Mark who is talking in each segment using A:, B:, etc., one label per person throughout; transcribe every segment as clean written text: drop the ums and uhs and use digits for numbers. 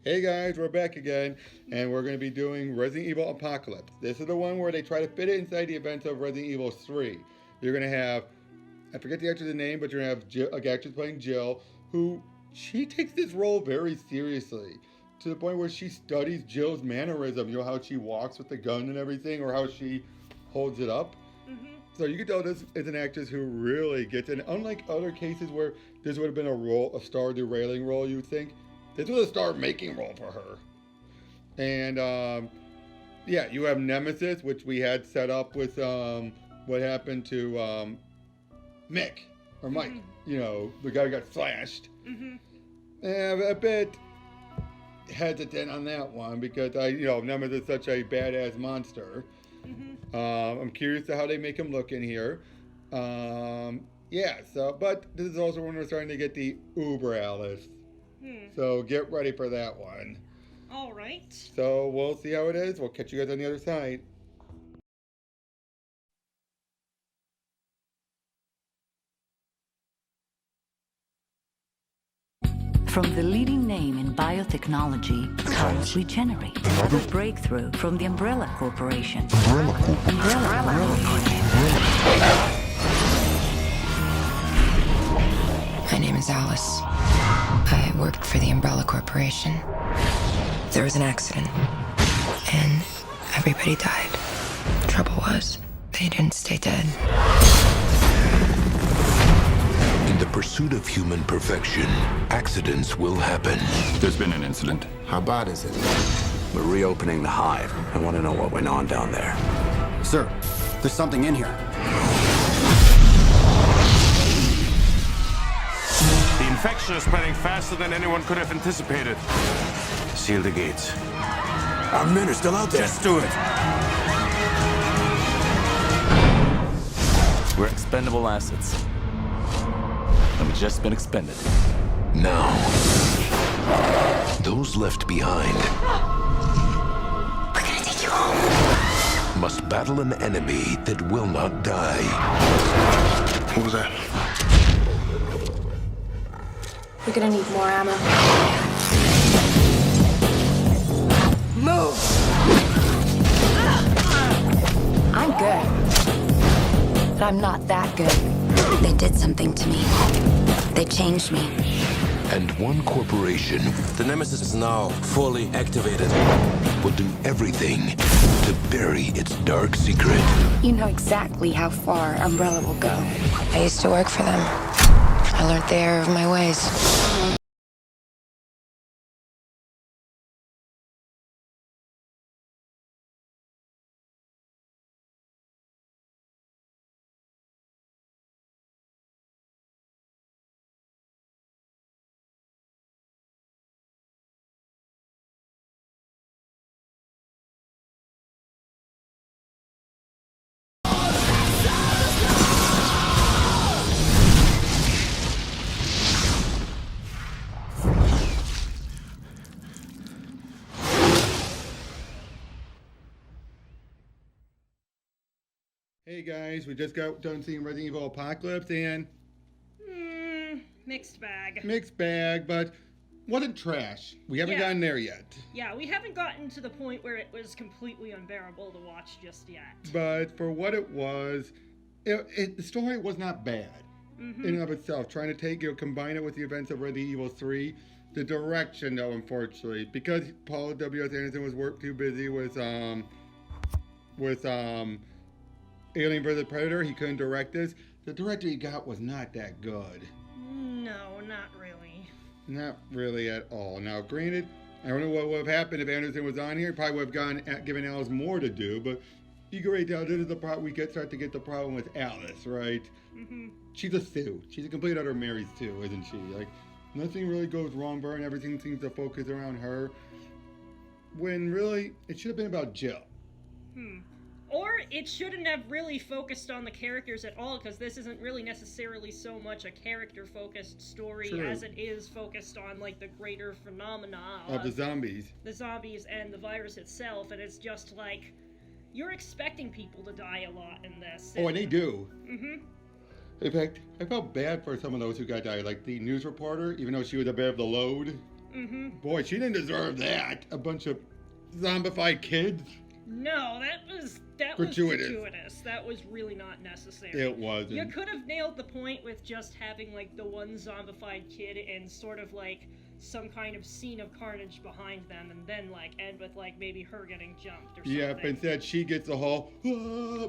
A: Hey guys, we're back again, and we're going to be doing Resident Evil Apocalypse. This is the one where they try to fit it inside the events of Resident Evil 3. You're going to have, I forget the actress' name, but you're going to have Jill, a actress playing Jill, who, she takes this role very seriously, to the point where she studies Jill's mannerism, you know, how she walks with the gun and everything, or how she holds it up. So you can tell this is an actress who really gets it. Unlike other cases where this would have been a star derailing role, you would think, this was a star making role for her. And yeah, you have Nemesis, which we had set up with what happened to Mick or Mike. You know, the guy who got slashed. A bit hesitant on that one because Nemesis is such a badass monster. I'm curious to how they make him look in here. Yeah, but this is also when we're starting to get the Uber Alice. So get ready for that one.
B: All right.
A: So we'll see how it is. We'll catch you guys on the other side.
C: From the leading name in biotechnology comes Regenerate, the breakthrough from the Umbrella Corporation.
D: My name is Alice. I worked for the Umbrella Corporation. There was an accident, and everybody died. The trouble was, they didn't stay dead.
E: In the pursuit of human perfection, accidents will happen.
F: There's been an incident.
G: How bad is it?
H: We're reopening the hive. I want to know what went on down there.
G: Sir, there's something in here.
I: The infection is spreading faster than anyone could have anticipated. Seal the gates.
G: Our men are still out there.
I: Just do it.
F: We're expendable assets. And we've just been expended.
E: Now, those left behind
D: We're gonna take you home.
E: must battle an enemy that will not die.
I: What was that?
J: We're gonna need more ammo.
D: Move!
J: I'm good. But I'm not that good.
D: They did something to me. They changed me.
E: And one corporation
G: The Nemesis is now fully activated.
E: will do everything to bury its dark secret.
J: You know exactly how far Umbrella will go.
D: I used to work for them. I learned the error of my ways.
A: Hey guys, we just got done seeing Resident Evil Apocalypse and
B: Mixed bag.
A: mixed bag, but wasn't trash. We haven't gotten there yet.
B: Yeah, we haven't gotten to the point where it was completely unbearable to watch just yet.
A: But for what it was, the story was not bad in and of itself. Trying to combine it with the events of Resident Evil 3. The direction, though, unfortunately, because Paul W.S. Anderson was too busy with Alien vs. Predator, he couldn't direct this. The director he got was not that good.
B: No, not really.
A: Not really at all. Now, granted, I don't know what would have happened if Anderson was on here. He probably would have given Alice more to do, but you can already tell this is the problem. We start to get the problem with Alice, right? She's a Sue. She's a complete utter Mary Sue, isn't she? Like, nothing really goes wrong for her, and everything seems to focus around her. When really, it should have been about Jill.
B: Or it shouldn't have really focused on the characters at all, because this isn't really necessarily so much a character-focused story as it is focused on, like, the greater phenomena
A: Of the zombies.
B: The zombies and the virus itself, and it's just like, you're expecting people to die a lot in this.
A: Oh, and they do. In fact, I felt bad for some of those who got died, like the news reporter, even though she was a bit of the load. Boy, she didn't deserve that. A bunch of zombified kids.
B: No, that was gratuitous. That was really not necessary.
A: It wasn't.
B: You could have nailed the point with just having like the one zombified kid and sort of like some kind of scene of carnage behind them, and then like end with like maybe her getting jumped or something.
A: Yeah, but instead she gets the whole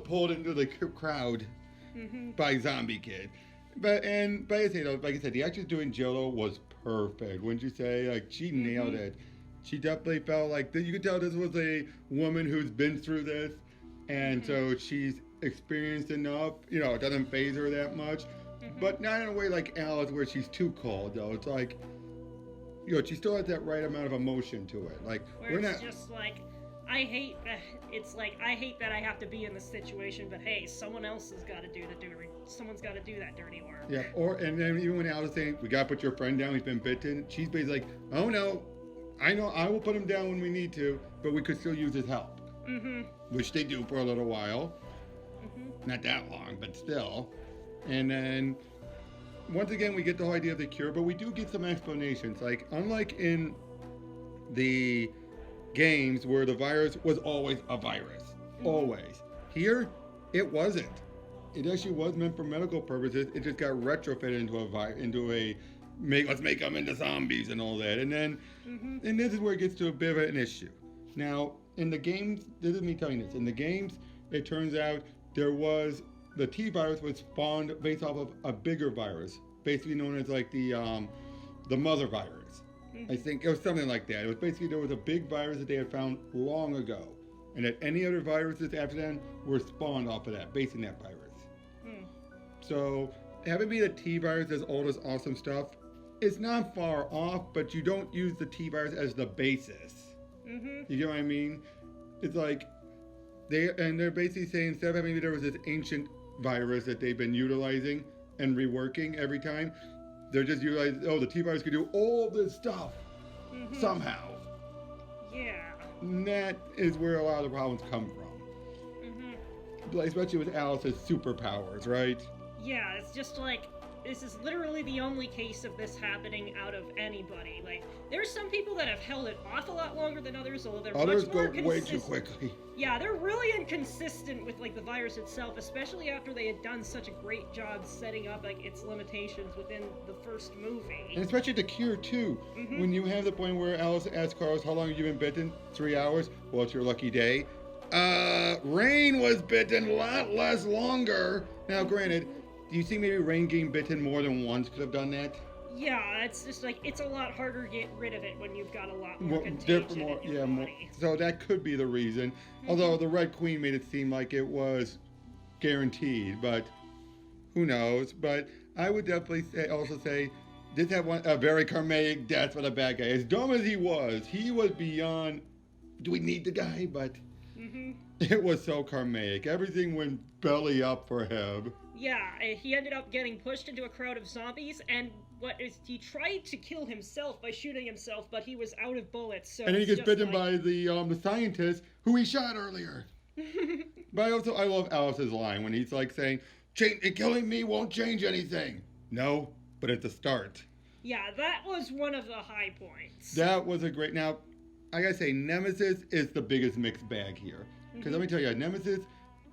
A: pulled into the crowd by zombie kid. But I say though, like I said, the actress doing Jill was perfect. Wouldn't you say? Like she nailed it. She definitely felt like you could tell this was a woman who's been through this, and so she's experienced enough. You know, it doesn't faze her that much, but not in a way like Alice where she's too cold though. It's like, you know, she still has that right amount of emotion to it. Like
B: where it's just like, I hate that. It's like I hate that I have to be in this situation, but hey, someone else has got to do the dirty. Someone's got to do that dirty work.
A: Yeah. And then even when Alice is saying we gotta put your friend down, he's been bitten. She's basically like, oh no. I know I will put him down when we need to, but we could still use his help. Which they do for a little while. Not that long, but still. And then, once again, we get the whole idea of the cure, but we do get some explanations. Like, unlike in the games where the virus was always a virus. Always. Here, it wasn't. It actually was meant for medical purposes. It just got retrofitted into let's make them into zombies and all that. And then, and this is where it gets to a bit of an issue. Now, in the games, this is me telling this, in the games, it turns out the T virus was spawned based off of a bigger virus, basically known as like the mother virus. I think it was something like that. It was basically, there was a big virus that they had found long ago, and that any other viruses after then were spawned off of that, based on that virus. So, having be the T virus does all this awesome stuff, it's not far off, but you don't use the T virus as the basis. You get what I mean? It's like they're basically saying instead of having there was this ancient virus that they've been utilizing and reworking every time, they're just utilizing, the T virus could do all this stuff somehow.
B: Yeah.
A: And that is where a lot of the problems come from. Especially with Alice's superpowers, right?
B: Yeah, it's just like, this is literally the only case of this happening out of anybody. Like, there's some people that have held it off a lot longer than others, although they're
A: others
B: much more
A: go way too quickly.
B: Yeah, they're really inconsistent with like the virus itself, especially after they had done such a great job setting up like its limitations within the first movie.
A: And especially the cure too. When you have the point where Alice asks Carlos, "How long have you been bitten?" 3 hours. Well, it's your lucky day. Rain was bitten a lot less longer. Now, granted. Do you think maybe Rain getting bitten more than once could have done that?
B: Yeah, it's just like, it's a lot harder to get rid of it when you've got a lot more contagion in your body.
A: So that could be the reason. Although the Red Queen made it seem like it was guaranteed, but who knows? But I would definitely say this had a very karmic death for the bad guy. As dumb as he was beyond, do we need the guy? But it was so karmic. Everything went belly up for him.
B: Yeah, he ended up getting pushed into a crowd of zombies, and he tried to kill himself by shooting himself, but he was out of bullets. So
A: and then he gets bitten by the scientist who he shot earlier. But I love Alice's line when he's like saying, "Killing me won't change anything." No, but it's a start.
B: Yeah, that was one of the high points.
A: That was a great. Now, I gotta say, Nemesis is the biggest mixed bag here, because let me tell you, Nemesis.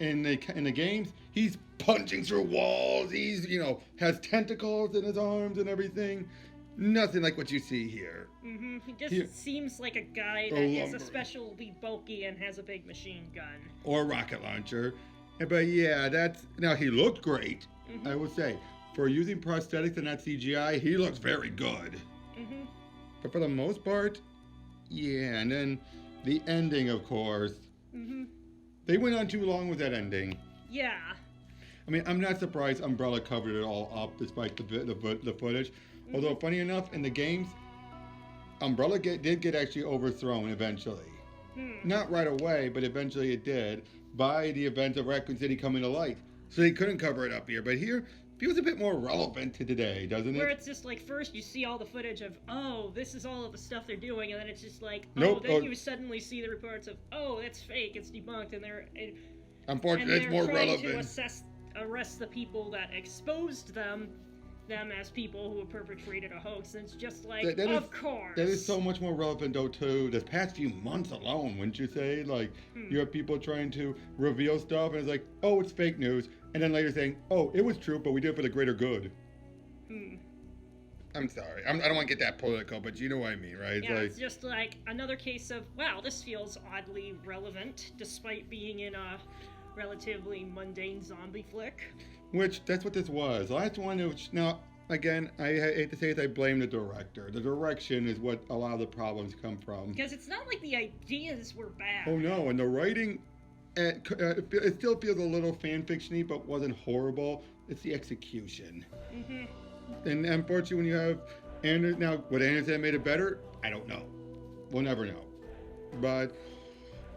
A: In the games, he's punching through walls. He's, has tentacles in his arms and everything. Nothing like what you see here.
B: He just seems like a guy that is especially bulky and has a big machine gun.
A: Or rocket launcher. But yeah, now he looked great, I would say. For using prosthetics and not CGI, he looks very good. But for the most part, yeah. And then the ending, of course. They went on too long with that ending.
B: Yeah.
A: I mean, I'm not surprised Umbrella covered it all up despite the footage. Although, funny enough, in the games, Umbrella did get actually overthrown eventually. Not right away, but eventually it did by the events of Raccoon City coming to light. So they couldn't cover it up here. But here, feels a bit more relevant to today, doesn't it?
B: Where it's just like, first you see all the footage of, this is all of the stuff they're doing, and then it's just like, you suddenly see the reports of, that's fake, it's debunked, and
A: unfortunately, it's more relevant.
B: To arrest the people that exposed them, them as people who have perpetrated a hoax. And it's just like,
A: That
B: of course.
A: That is so much more relevant, though, to this past few months alone, wouldn't you say? Like, you have people trying to reveal stuff, and it's like, oh, it's fake news. And then later saying, oh, it was true, but we did it for the greater good. I'm sorry. I don't want to get that political, but you know what I mean, right?
B: Yeah, it's just like another case of, wow, this feels oddly relevant, despite being in a relatively mundane zombie flick.
A: Which, that's what this was. The last one, which, now, again, I hate to say it, I blame the director. The direction is what a lot of the problems come from.
B: Because it's not like the ideas were bad.
A: Oh, no, and the writing, it still feels a little fan-fiction-y, but wasn't horrible. It's the execution. And unfortunately, when you have Anderson, now, would Anderson have made it better? I don't know. We'll never know. But,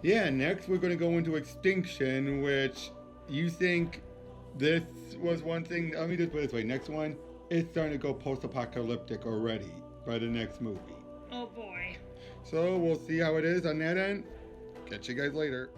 A: yeah, next we're going to go into Extinction, which you think this was one thing. Let me just put it this way. Next one, it's starting to go post-apocalyptic already by the next movie.
B: Oh, boy.
A: So we'll see how it is on that end. Catch you guys later.